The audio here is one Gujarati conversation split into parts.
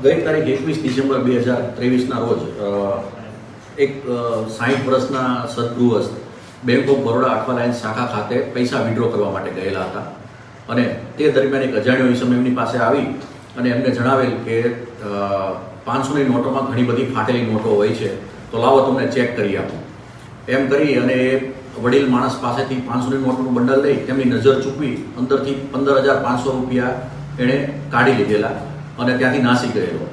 ગઈ તારીખ 21 ડિસેમ્બર 2023ના રોજ એક 60 વર્ષના સદગૃહસ્થ bank of Baroda Athwa line શાખા ખાતે પૈસા વિડ્રો કરવા માટે ગયેલા હતા અને તે દરમિયાન એક અજાણ્યો ઈસમ એમની પાસે આવી અને એમને જણાવેલ કે 500ની નોટોમાં ઘણી બધી ફાટેલી નોટો હોય છે, તો લાવો તમને ચેક કરી આપું એમ કરી અને એ વડીલ માણસ પાસેથી 500ની નોટનું બંડલ લઈ તેમની નજર ચૂકવી અંદરથી 15,500 રૂપિયા એણે કાઢી લીધેલા અને ત્યાંથી નાસી ગયેલો.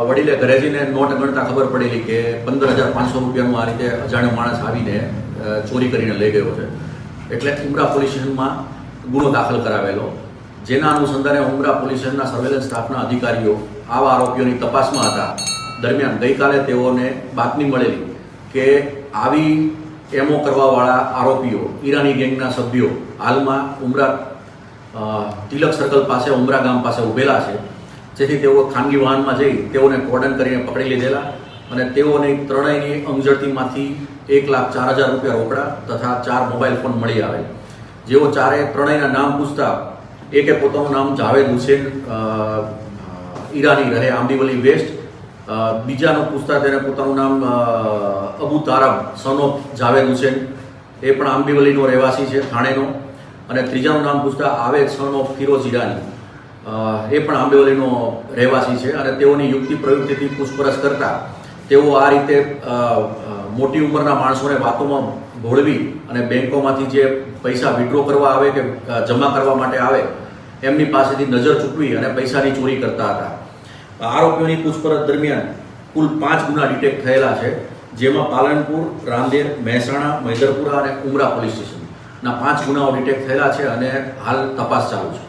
વડીલે ઘરે જઈને નોટ ગણતા ખબર પડેલી કે 15,500 રૂપિયાનું આ રીતે અજાણ્યો માણસ આવીને ચોરી કરીને લઈ ગયો છે. એટલે ઉમરા પોલીસ સ્ટેશનમાં ગુનો દાખલ કરાવેલો, જેના અનુસંધાને ઉમરા પોલીસ સ્ટેશનના સર્વેલન્સ સ્ટાફના અધિકારીઓ આવા આરોપીઓની તપાસમાં હતા. દરમિયાન ગઈકાલે તેઓને બાતમી મળેલી કે આવી એમઓ કરવાવાળા આરોપીઓ ઈરાની ગેંગના સભ્યો હાલમાં ઉમરા તિલક સર્કલ પાસે ઉમરા ગામ પાસે ઉભેલા છે, જેથી તેઓ ખાનગી વાહનમાં જઈ તેઓને કોર્ડન કરીને પકડી લીધેલા અને તેઓને ત્રણેયની અંગઝડતીમાંથી 1,04,000 રૂપિયા રોકડા તથા 4 મોબાઈલ ફોન મળી આવે. જેઓ ત્રણેયના નામ પૂછતા એકે પોતાનું નામ જાવેદ હુસેન ઈરાની રહે આંબીવલી વેસ્ટ, બીજાનું પૂછતા તેને પોતાનું નામ અબુ તારબ સન ઓફ જાવેદ હુસેન, એ પણ આંબીવલીનો રહેવાસી છે થાણેનો, અને ત્રીજાનું નામ પૂછતા આવેદ સન ઓફ ફિરોઝ ઈરાની, એ પણ આંબેવલીનો રહેવાસી છે. અને તેઓની યુક્તિ પ્રયુક્તિથી પૂછપરછ કરતા તેઓ આ રીતે મોટી ઉંમરના માણસોને વાતોમાં ભોળવી અને બેંકોમાંથી જે પૈસા વિડ્રો કરવા આવે કે જમા કરવા માટે આવે એમની પાસેથી નજર ચૂકવી અને પૈસાની ચોરી કરતા હતા. આરોપીઓની પૂછપરછ દરમિયાન કુલ 5 ગુના ડિટેક્ટ થયેલા છે, જેમાં પાલનપુર, રાંદેર, મહેસાણા, મૈદરપુરા અને ઉમરા પોલીસ સ્ટેશનના 5 ગુનાઓ ડિટેક્ટ થયેલા છે અને હાલ તપાસ ચાલુ છે.